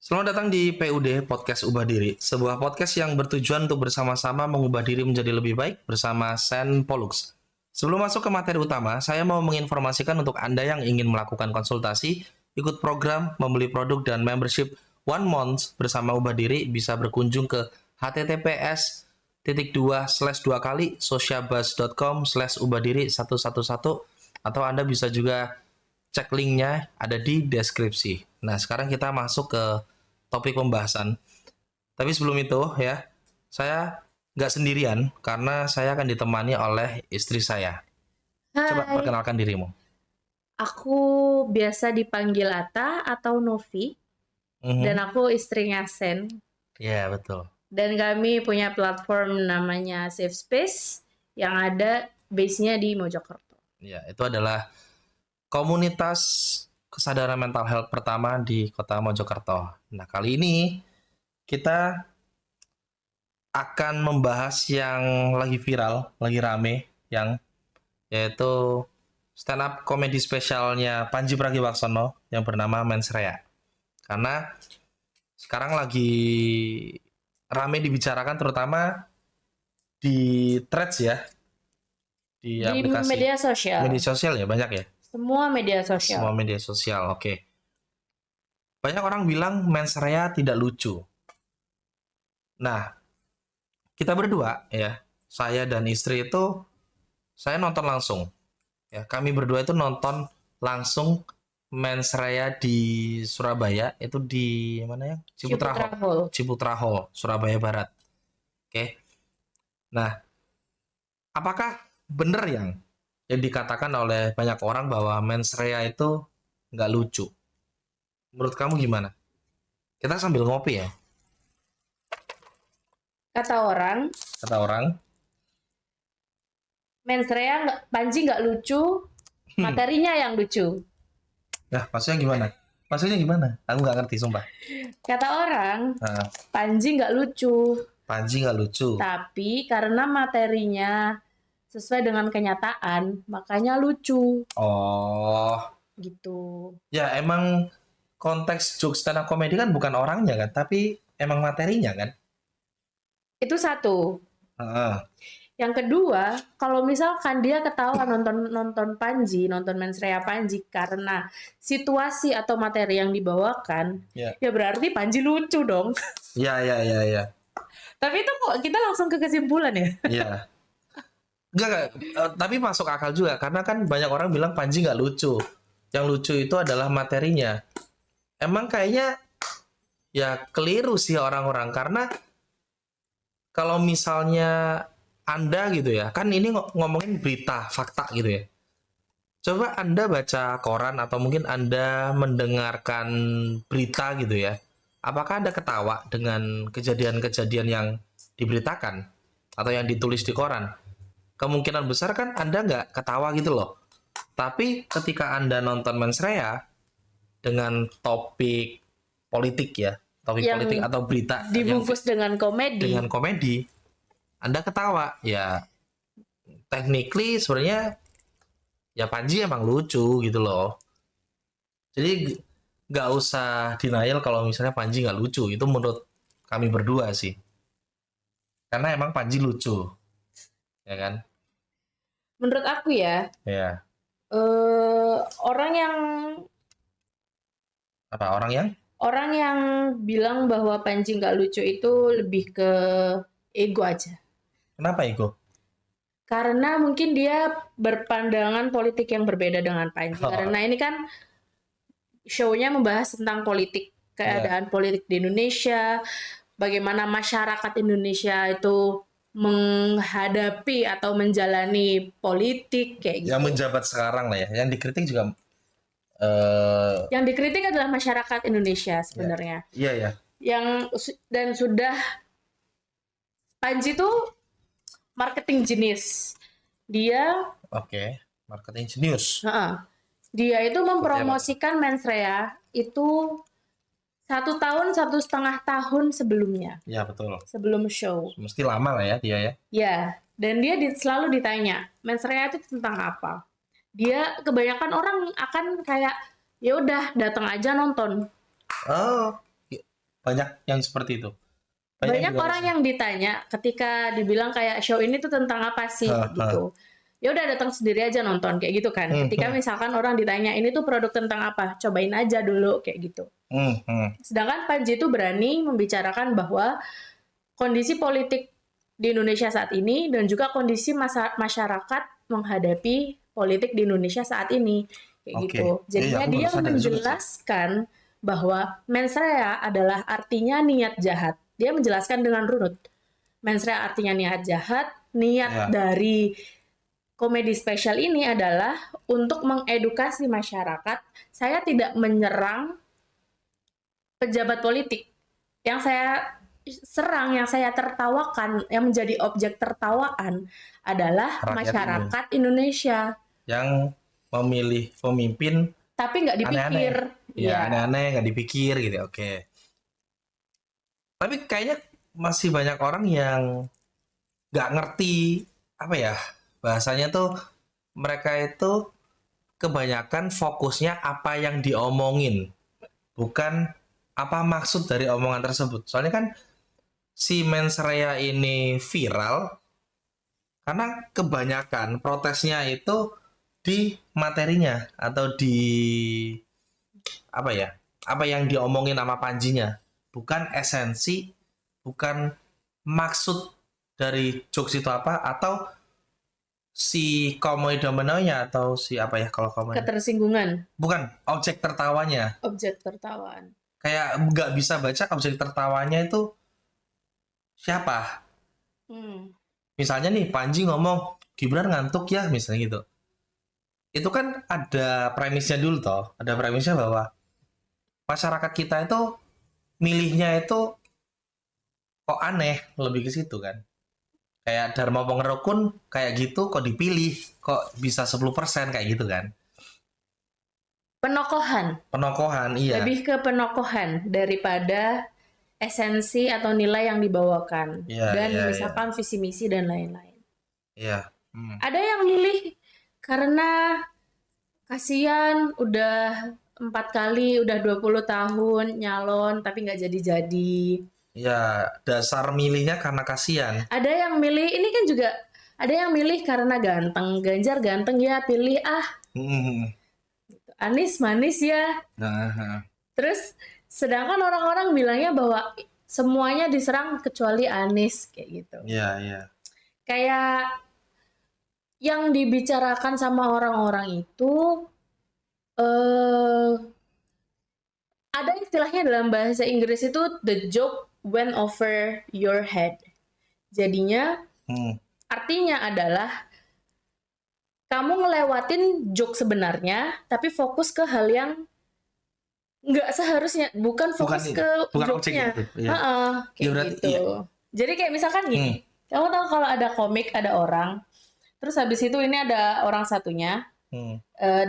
Selamat datang di PUD Podcast Ubah Diri, sebuah podcast yang bertujuan untuk bersama-sama mengubah diri menjadi lebih baik bersama Sen Pollux. Sebelum masuk ke materi utama, saya mau menginformasikan untuk Anda yang ingin melakukan konsultasi, ikut program, membeli produk dan membership One Month bersama Ubah Diri bisa berkunjung ke https://2 kali sociabuzz.com/ubahDiri111 atau Anda bisa juga cek linknya ada di deskripsi. Nah, sekarang kita masuk ke topik pembahasan. Tapi sebelum itu ya, saya nggak sendirian karena saya akan ditemani oleh istri saya. Coba Hai, perkenalkan dirimu. aku biasa dipanggil Ata atau Novi, dan Mhm. aku istrinya Sen. Ya, betul. Dan kami punya platform namanya Safe Space yang ada base-nya di Mojokerto. Ya, itu adalah komunitas kesadaran mental health pertama di Kota Mojokerto. Nah, kali ini kita akan membahas yang lagi viral, lagi rame, yang yaitu stand up komedi spesialnya Panji Pragiwaksono yang bernama Mensrea. Karena sekarang lagi rame dibicarakan terutama di threads ya, di Di aplikasi media sosial, media sosial ya banyak ya. semua media sosial. Semua media sosial, oke. Banyak orang bilang Mensrea tidak lucu. Nah, kita berdua ya, saya dan istri itu saya nonton langsung. Ya, kami berdua itu nonton langsung Mensrea di Surabaya, itu di mana ya? Ciputra Ciputra Hall. Hall. Ciputra Hall, Surabaya Barat. Oke. Nah, apakah benar yang dikatakan oleh banyak orang bahwa Mensrea itu nggak lucu? Menurut kamu gimana? Kita sambil ngopi ya, Kata orang, kata orang. Mensrea Panji nggak lucu, materinya yang lucu. Nah, maksudnya gimana? Maksudnya gimana? Aku nggak ngerti, sumpah. Kata orang, Nah, Panji nggak lucu, Panji nggak lucu. tapi karena materinya sesuai dengan kenyataan, makanya lucu Oh, gitu. ya emang konteks jokes stand up comedy kan bukan orangnya kan, tapi emang materinya kan. Itu satu. Heeh. Yang kedua, kalau misalkan dia ketawa nonton nonton Panji, nonton Mensrea Panji karena situasi atau materi yang dibawakan, Ya, ya berarti Panji lucu dong. ya, ya, ya, ya, Tapi itu kok kita langsung ke kesimpulan ya. ya. Enggak, tapi masuk akal juga karena kan banyak orang bilang Panji nggak lucu. Yang lucu itu adalah materinya. Emang kayaknya ya keliru sih orang-orang karena kalau misalnya Anda gitu ya, kan ini ngomongin berita, fakta gitu ya. Coba Anda baca koran atau mungkin Anda mendengarkan berita gitu ya. Apakah Anda ketawa dengan kejadian-kejadian yang diberitakan atau yang ditulis di koran? Kemungkinan besar kan Anda nggak ketawa gitu loh. Tapi ketika Anda nonton Mensrea dengan topik politik ya, topik politik Yang atau berita yang dibungkus dengan dengan komedi. komedi, Anda ketawa. Ya, technically sebenarnya ya Panji emang lucu gitu loh. Jadi nggak usah denial kalau misalnya Panji nggak lucu. Itu menurut kami berdua sih. Karena emang Panji lucu, ya kan? Menurut aku ya, Ya. orang yang Apa orang yang? orang yang bilang bahwa Panji nggak lucu itu lebih ke ego aja. Kenapa Ego? Karena mungkin dia berpandangan politik yang berbeda dengan Panji. Oh, Karena ini kan show-nya membahas tentang politik, ya. keadaan politik di Indonesia, bagaimana masyarakat Indonesia itu menghadapi atau menjalani politik kayak Yang gitu. menjabat sekarang lah ya. Yang dikritik juga Yang dikritik adalah masyarakat Indonesia ya. sebenarnya. Iya ya. Dan sudah Panji tuh marketing jenis. Dia Oke. Marketing jenius. dia itu Seperti apa tuh? mempromosikan Mensrea itu 1 tahun 1,5 tahun sebelumnya, Ya betul. sebelum show. Mesti lama lah ya dia ya. Ya, dan dia selalu ditanya, Mensrea itu tentang apa? Dia kebanyakan orang akan kayak ya udah datang aja nonton. Oh, Banyak yang seperti itu. Banyak juga orang masih. yang ditanya ketika dibilang kayak show ini tuh tentang apa sih Ha, ha. gitu. Ya udah datang sendiri aja nonton kayak gitu kan. Ketika misalkan orang ditanya ini tuh produk tentang apa, cobain aja dulu kayak gitu. Sedangkan Panji itu berani membicarakan bahwa kondisi politik di Indonesia saat ini dan juga kondisi masyarakat menghadapi politik di Indonesia saat ini kayak Oke. gitu. Iya, Jadinya aku dia baru sadar juga sih. menjelaskan bahwa mens rea adalah artinya niat jahat. Dia menjelaskan dengan runut. Mens rea artinya niat jahat, niat Ya. dari komedi spesial ini adalah untuk mengedukasi masyarakat. Saya tidak menyerang pejabat politik. Yang saya serang, yang saya tertawakan, yang menjadi objek tertawaan adalah Rakyat masyarakat Indonesia. yang memilih pemimpin Tapi nggak dipikir. aneh-aneh. Ya, aneh-aneh, nggak dipikir gitu. Oke. Tapi kayaknya masih banyak orang yang nggak ngerti apa ya bahasanya tuh, mereka itu kebanyakan fokusnya apa yang diomongin, bukan apa maksud dari omongan tersebut. Soalnya kan si mens rea ini viral karena kebanyakan protesnya itu di materinya atau di apa ya, apa yang diomongin sama Panjinya, bukan esensi, bukan maksud dari jokes itu apa, atau si komedomennya atau si apa ya kalau komedi, Ketersinggungan, bukan objek tertawanya. objek tertawaan. Kayak nggak bisa baca objek tertawanya itu siapa. Misalnya nih Panji ngomong Gibran ngantuk ya misalnya gitu, itu kan ada premisnya dulu toh, ada premisnya bahwa masyarakat kita itu milihnya itu kok aneh, lebih ke situ kan. Kayak Dharma Pengerukun kayak gitu kok dipilih, kok bisa 10% kayak gitu kan. Penokohan, Penokohan, iya. lebih ke penokohan daripada esensi atau nilai yang dibawakan. Iya, Dan iya, misalkan visi misi dan lain-lain. Iya. Ada yang milih karena kasihan udah 4 kali, udah 20 tahun nyalon tapi nggak jadi-jadi. Ya, dasar milihnya karena kasihan. Ada yang milih, ini kan juga ada yang milih karena ganteng. Ganjar ganteng ya, pilih ah. Hmm. Anies manis ya. Nah, Terus sedangkan orang-orang bilangnya bahwa semuanya diserang kecuali Anies kayak gitu. iya, iya. Kayak yang dibicarakan sama orang-orang itu ada istilahnya dalam bahasa Inggris itu the joke went over your head. Jadinya artinya adalah kamu ngelewatin joke sebenarnya, tapi fokus ke hal yang nggak seharusnya, bukan fokus ke joke-nya. Gitu, ya. Kayak Ya, berarti, gitu. iya. Jadi kayak misalkan gini, kamu tahu kalau ada komik, ada orang, terus habis itu ini ada orang satunya,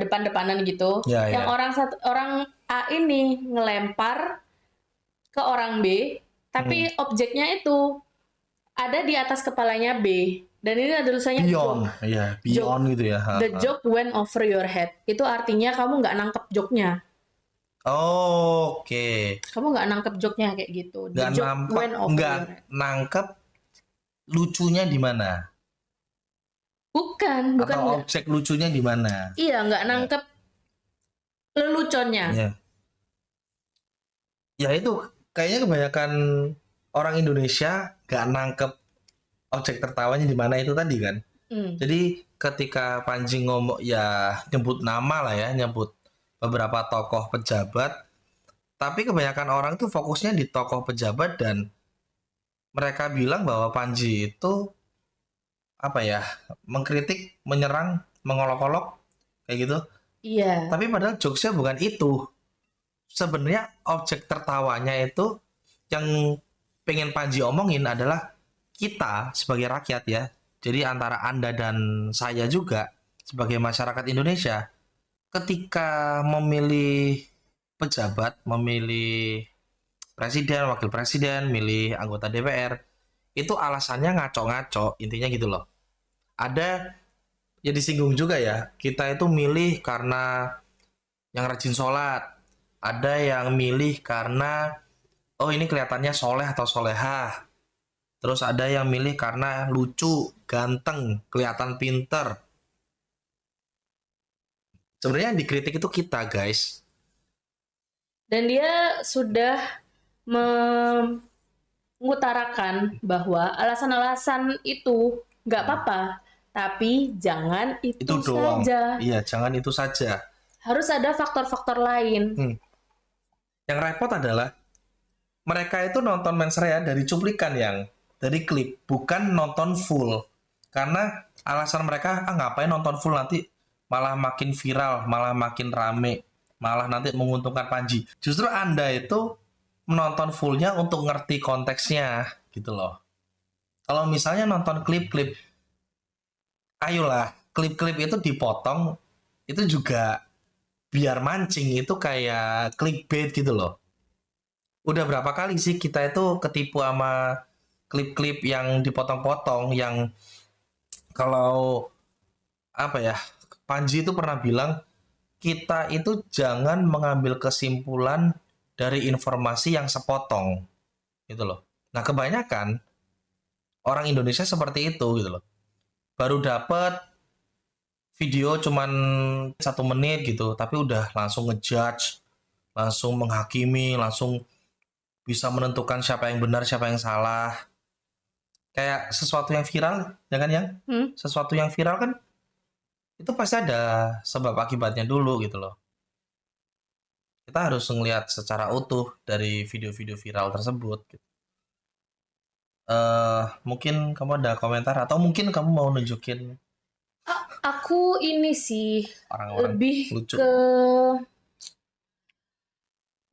depan-depanan gitu, Ya, yang ya. orang A ini ngelempar ke orang B, tapi objeknya itu ada di atas kepalanya B. Dan ini ada tulisannya Beyond, joke. ya, beyond Joke. gitu ya. The joke went over your head. Itu artinya kamu nggak nangkep joke-nya. Oke. Kamu nggak nangkep joke-nya kayak gitu. The joke went over your head. Nangkep lucunya di mana? Bukan Atau nggak. objek lucunya di mana? Iya, nggak nangkep leluconnya. Ya. Ya itu kayaknya kebanyakan orang Indonesia nggak nangkep objek tertawanya di mana itu tadi kan. Jadi ketika Panji ngomong ya nyebut nama lah ya, nyebut beberapa tokoh pejabat, tapi kebanyakan orang tuh fokusnya di tokoh pejabat dan mereka bilang bahwa Panji itu apa ya, mengkritik, menyerang, mengolok-olok kayak gitu. Iya. Tapi padahal jokesnya bukan itu. Sebenarnya objek tertawanya itu yang pengen Panji omongin adalah kita sebagai rakyat ya. Jadi antara Anda dan saya juga sebagai masyarakat Indonesia, ketika memilih pejabat, memilih presiden, wakil presiden, milih anggota DPR, itu alasannya ngaco-ngaco, intinya gitu loh. Ada ya disinggung juga ya, kita itu milih karena yang rajin sholat, ada yang milih karena oh ini kelihatannya soleh atau solehah. Terus ada yang milih karena lucu, ganteng, kelihatan pinter. Sebenarnya yang dikritik itu kita, guys. Dan dia sudah mengutarakan bahwa alasan-alasan itu nggak apa-apa, tapi jangan Itu itu doang. saja. Iya, jangan itu saja. Harus ada faktor-faktor lain. Yang repot adalah mereka itu nonton Mens Rea dari cuplikan dari klip, bukan nonton full. Karena alasan mereka, ngapain nonton full nanti malah makin viral, malah makin rame, malah nanti menguntungkan Panji. Justru Anda itu menonton fullnya untuk ngerti konteksnya, gitu loh. Kalau misalnya nonton klip-klip, ayolah, klip-klip itu dipotong, itu juga biar mancing, itu kayak clickbait gitu loh. Udah berapa kali sih kita itu ketipu sama klip-klip yang dipotong-potong, yang kalau apa ya, Panji itu pernah bilang kita itu jangan mengambil kesimpulan dari informasi yang sepotong gitu loh. Nah kebanyakan orang Indonesia seperti itu gitu loh. Baru dapat video cuman 1 menit gitu, tapi udah langsung ngejudge, langsung menghakimi, langsung bisa menentukan siapa yang benar, siapa yang salah. Kayak sesuatu yang viral, ya kan yang? Sesuatu yang viral kan itu pasti ada sebab akibatnya dulu gitu loh. Kita harus ngelihat secara utuh dari video-video viral tersebut. Gitu. Mungkin kamu ada komentar atau mungkin kamu mau nunjukin Aku ini sih orang-orang lebih lucu. ke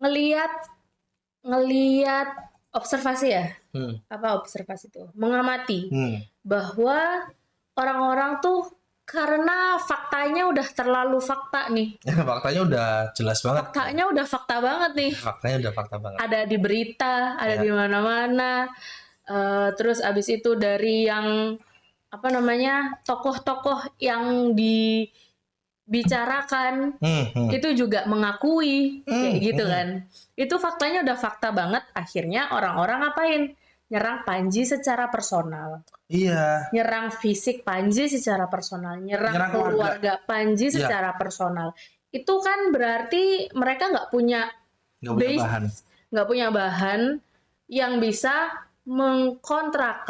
ngeliat ngeliat observasi ya. Apa observasi itu? Mengamati bahwa orang-orang tuh karena faktanya udah terlalu fakta nih. Faktanya udah jelas banget. Faktanya udah fakta banget nih. Faktanya udah fakta banget. Ada di berita, ada di mana-mana. Terus abis itu dari yang apa namanya tokoh-tokoh yang dibicarakan itu juga mengakui kayak gitu kan. Itu faktanya udah fakta banget. Akhirnya orang-orang ngapain? Nyerang Panji secara personal. Iya. Nyerang fisik Panji secara personal. Nyerang keluarga Panji secara personal. Itu kan berarti mereka nggak punya bahan. Nggak punya bahan yang bisa mengkontra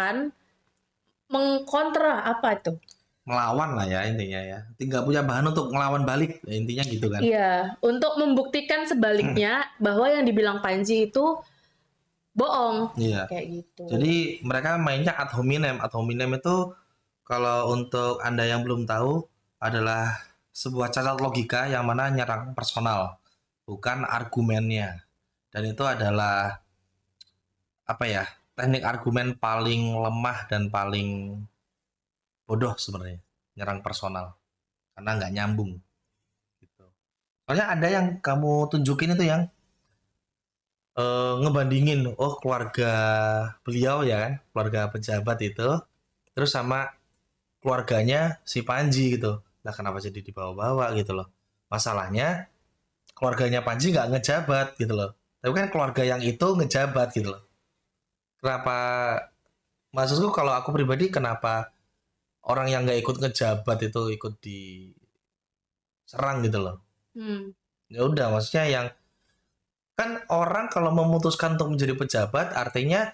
apa itu? Melawan lah ya intinya ya. Tidak punya bahan untuk melawan balik, ya, intinya gitu kan. Iya, untuk membuktikan sebaliknya bahwa yang dibilang Panji itu bohong. Iya. Kayak gitu. Jadi mereka mainnya ad hominem. Ad hominem itu kalau untuk Anda yang belum tahu adalah sebuah cacat logika yang mana nyerang personal, bukan argumennya. Dan itu adalah apa ya? Teknik argumen paling lemah dan paling bodoh sebenarnya, nyerang personal. Karena nggak nyambung. Gitu. Soalnya ada yang kamu tunjukin itu yang ngebandingin, oh keluarga beliau ya kan, keluarga pejabat itu, terus sama keluarganya si Panji gitu. Nah kenapa jadi dibawa-bawa gitu loh? Masalahnya keluarganya Panji nggak ngejabat gitu loh. Tapi kan keluarga yang itu ngejabat gitu loh. Kenapa? Maksudku kalau aku pribadi kenapa orang yang nggak ikut ngejabat itu ikut diserang gitu loh? Ya udah, maksudnya yang kan orang kalau memutuskan untuk menjadi pejabat artinya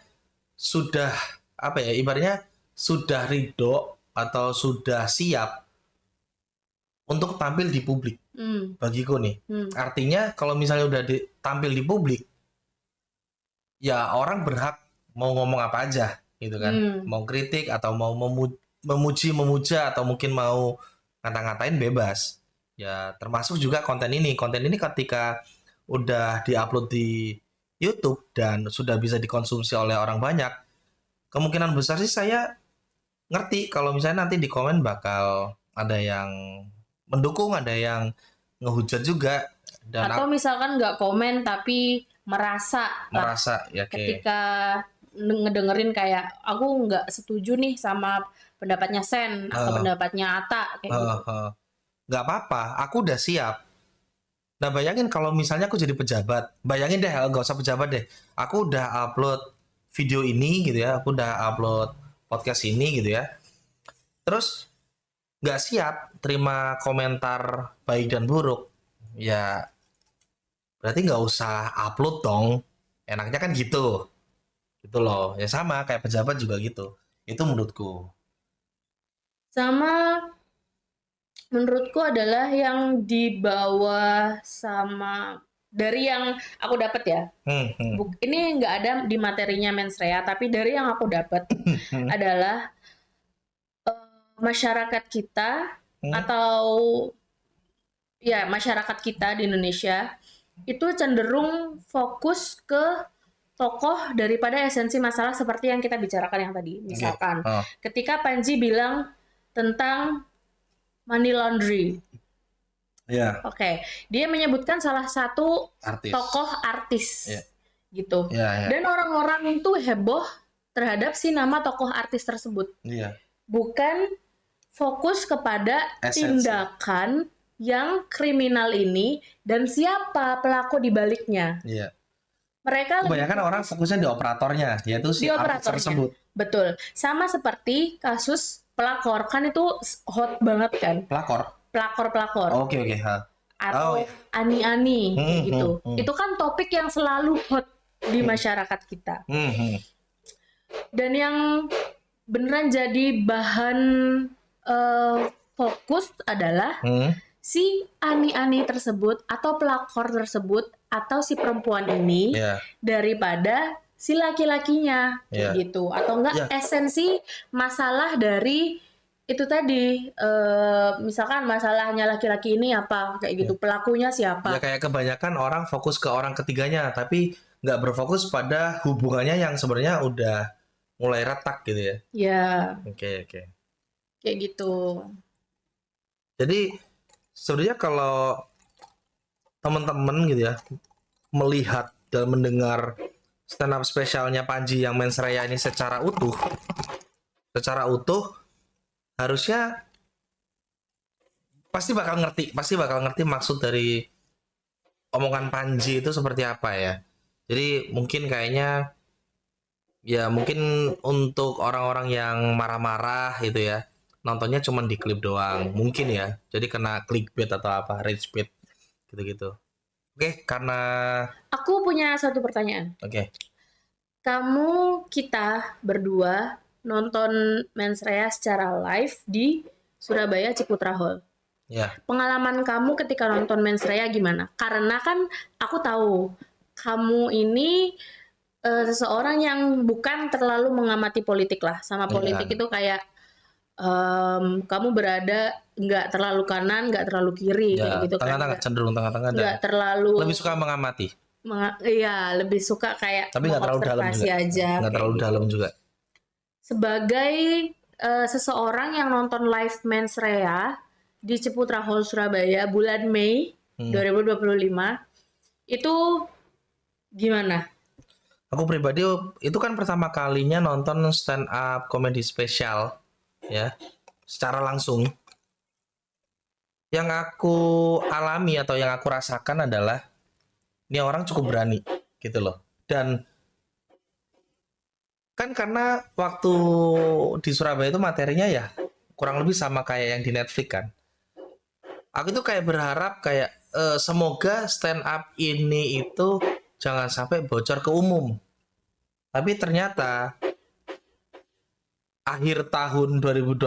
sudah apa ya, ibaratnya sudah ridho atau sudah siap untuk tampil di publik. Bagiku nih, artinya kalau misalnya udah tampil di publik, ya orang berhak mau ngomong apa aja gitu kan, mau kritik atau mau memuji memuja atau mungkin mau ngata-ngatain bebas. Ya termasuk juga konten ini ketika udah diupload di YouTube dan sudah bisa dikonsumsi oleh orang banyak, kemungkinan besar sih saya ngerti kalau misalnya nanti di komen bakal ada yang mendukung, ada yang ngehujat juga. Dan atau misalkan nggak komen tapi merasa ya ketika ngedengerin kayak aku nggak setuju nih sama pendapatnya Sen atau pendapatnya Ata kayak gitu. Nggak apa-apa, aku udah siap Nah, bayangin kalau misalnya aku jadi pejabat. Bayangin deh, nggak usah pejabat deh. Aku udah upload video ini gitu ya. Aku udah upload podcast ini gitu ya. Terus nggak siap terima komentar baik dan buruk. Ya, berarti nggak usah upload dong. Enaknya kan gitu. Gitu loh. Ya sama kayak pejabat juga gitu. Itu menurutku. Sama menurutku adalah yang dibawa sama dari yang aku dapat ya. Ini nggak ada di materinya Mensrea, tapi dari yang aku dapat adalah masyarakat kita atau ya masyarakat kita di Indonesia itu cenderung fokus ke tokoh daripada esensi masalah seperti yang kita bicarakan yang tadi. Misalkan ketika Panji bilang tentang money laundry. Ya. Oke, dia menyebutkan salah satu tokoh artis, gitu. Dan orang-orang itu heboh terhadap si nama tokoh artis tersebut. Bukan fokus kepada tindakan yang kriminal ini dan siapa pelaku di baliknya. Mereka kebanyakan orang fokusnya di operatornya, yaitu si artis tersebut. Betul. Sama seperti kasus pelakor, kan itu hot banget kan? Pelakor. Oke. Atau ani-ani gitu. Itu kan topik yang selalu hot di masyarakat kita. Dan yang beneran jadi bahan fokus adalah si ani-ani tersebut atau pelakor tersebut atau si perempuan ini daripada si laki-lakinya gitu, atau enggak esensi masalah dari itu tadi, misalkan masalahnya laki-laki ini apa kayak gitu, pelakunya siapa. Ya kayak kebanyakan orang fokus ke orang ketiganya tapi nggak berfokus pada hubungannya yang sebenarnya udah mulai retak gitu ya. Ya. Oke. Kayak gitu. Jadi sebenarnya kalau teman-teman gitu ya melihat dan mendengar stand up spesialnya Panji yang Mensreya ini secara utuh harusnya pasti bakal ngerti maksud dari omongan Panji itu seperti apa ya. Jadi mungkin kayaknya ya mungkin untuk orang-orang yang marah-marah gitu ya, nontonnya cuma di klip doang mungkin ya, jadi kena clickbait atau apa, rage bait gitu-gitu. Oke, karena aku punya satu pertanyaan. Oke. Kita berdua nonton Mensreya secara live di Surabaya Ciputra Hall. Pengalaman kamu ketika nonton Mensreya gimana? Karena kan aku tahu kamu ini seseorang yang bukan terlalu mengamati politik lah, sama politik itu kayak kamu berada nggak terlalu kanan, nggak terlalu kiri, kayak gitu kan? Cenderung tengah-tengah. Nggak terlalu. Lebih suka mengamati. Iya, lebih suka kayak. Tapi nggak terlalu dalam juga. Aja, nggak terlalu gitu. Dalam juga. Sebagai seseorang yang nonton live Mensreya di Ciputra Hall Surabaya bulan Mei 2025, itu gimana? Aku pribadi itu kan pertama kalinya nonton stand up comedy spesial ya secara langsung. Yang aku alami atau yang aku rasakan adalah ini orang cukup berani gitu loh. Dan kan karena waktu di Surabaya itu materinya ya kurang lebih sama kayak yang di Netflix kan. Aku tuh kayak berharap kayak semoga stand up ini itu jangan sampai bocor ke umum. Tapi ternyata akhir tahun 2025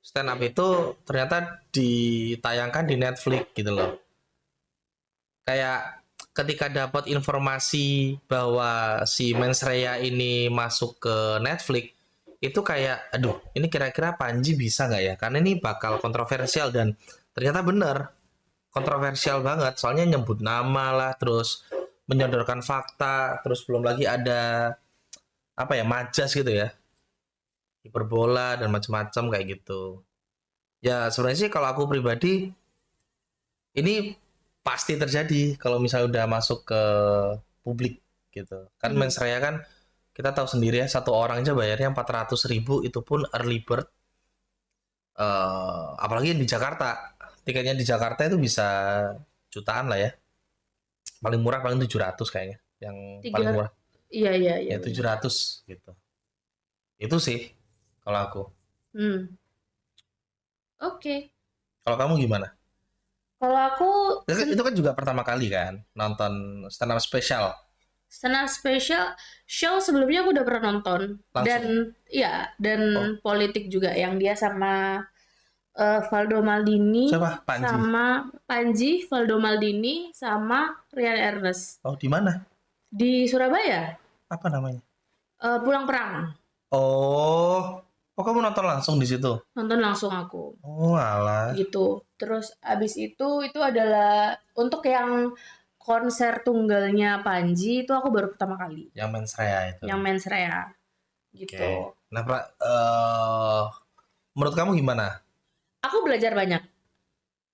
stand up itu ternyata ditayangkan di Netflix gitu loh. Kayak ketika dapat informasi bahwa si Mensreya ini masuk ke Netflix, itu kayak aduh ini kira-kira Panji bisa nggak ya, karena ini bakal kontroversial. Dan ternyata bener kontroversial banget, soalnya nyebut nama lah, terus menyodorkan fakta, terus belum lagi ada apa ya, majas gitu ya, hiperbola dan macam-macam kayak gitu. Ya sebenarnya sih kalau aku pribadi ini pasti terjadi kalau misalnya udah masuk ke publik gitu kan. Mensreya kan kita tahu sendiri ya, satu orang aja bayarnya 400.000, itu pun early bird. Apalagi di Jakarta tiketnya di Jakarta itu bisa jutaan lah ya. Paling murah paling 700 kayaknya. Yang paling murah. Iya Ya 700 gitu. Itu sih kalau aku. Oke. Kalau kamu gimana? Kalau aku Itu kan juga pertama kali kan nonton stand up spesial. stand up special show sebelumnya aku udah pernah nonton. Langsung? Dan politik juga yang dia sama Valdo Maldini, Siapa? Panji. sama Panji, Valdo Maldini, sama Rian Ernest. Oh, di mana? Di Surabaya. Apa namanya? Pulang Perang. Oh, kamu nonton langsung di situ? Nonton langsung aku. Oh, alah. Gitu. Terus abis itu adalah untuk yang konser tunggalnya Panji itu aku baru pertama kali. Yang Mensreya itu. Yang Mensreya. Gitu. Okay. Nah, menurut kamu gimana? Aku belajar banyak.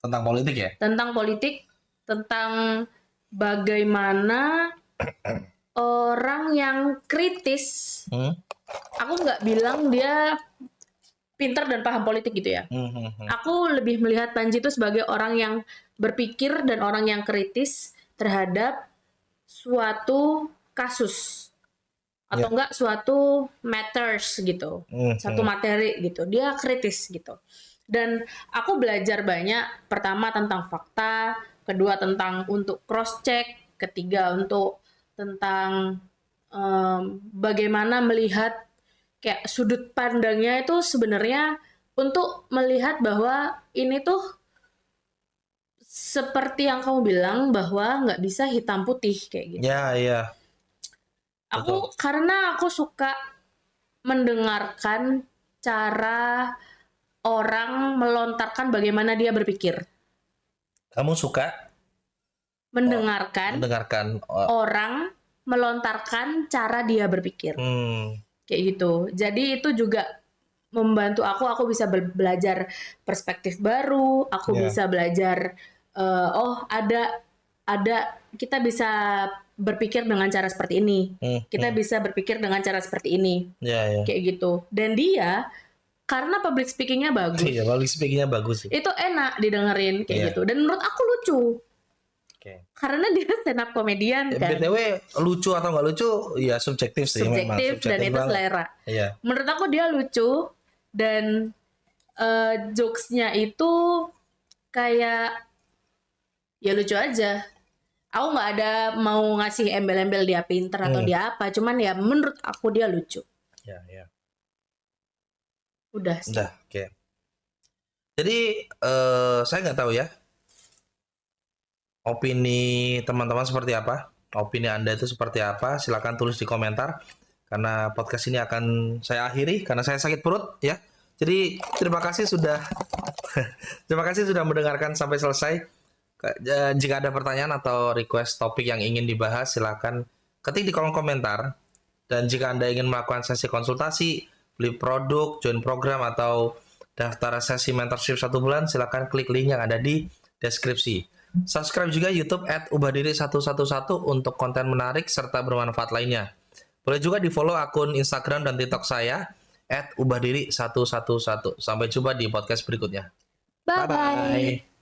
Tentang politik ya? Tentang politik, tentang bagaimana orang yang kritis. Aku nggak bilang dia pintar dan paham politik gitu ya. Aku lebih melihat Panji itu sebagai orang yang berpikir dan orang yang kritis terhadap suatu kasus atau enggak suatu matters gitu, satu materi gitu. Dia kritis gitu. Dan aku belajar banyak, pertama tentang fakta, kedua tentang untuk cross check, ketiga untuk tentang bagaimana melihat kayak sudut pandangnya itu sebenarnya untuk melihat bahwa ini tuh seperti yang kamu bilang bahwa nggak bisa hitam putih kayak gitu. Iya. Karena aku suka mendengarkan cara orang melontarkan bagaimana dia berpikir. Kamu suka mendengarkan orang melontarkan cara dia berpikir. Kayak gitu. Jadi itu juga membantu aku bisa belajar perspektif baru, aku bisa belajar ada kita bisa berpikir dengan cara seperti ini. Kita bisa berpikir dengan cara seperti ini. Kayak gitu. Dan dia karena public speakingnya bagus. Iya, public speakingnya bagus sih. Itu enak didengerin kayak gitu. Dan menurut aku lucu. Karena dia stand up komedian kan. BTW lucu atau nggak lucu ya subjektif sih. Subjektif dan itu selera. Iya. Menurut aku dia lucu dan jokesnya itu kayak ya lucu aja. Aku nggak ada mau ngasih embel-embel dia pinter atau dia apa. Cuman ya menurut aku dia lucu. Iya. Udah sih. Oke. Jadi saya nggak tahu ya opini teman-teman seperti apa, opini Anda itu seperti apa. Silakan tulis di komentar karena podcast ini akan saya akhiri karena saya sakit perut ya. Jadi terima kasih sudah mendengarkan sampai selesai. Jika ada pertanyaan atau request topik yang ingin dibahas, silakan ketik di kolom komentar. Dan jika Anda ingin melakukan sesi konsultasi, beli produk, join program, atau daftar sesi mentorship 1 bulan, silakan klik link yang ada di deskripsi. Subscribe juga YouTube @ubahadiri111 untuk konten menarik serta bermanfaat lainnya. Boleh juga di follow akun Instagram dan TikTok saya @ubahadiri111. Sampai jumpa di podcast berikutnya. Bye-bye.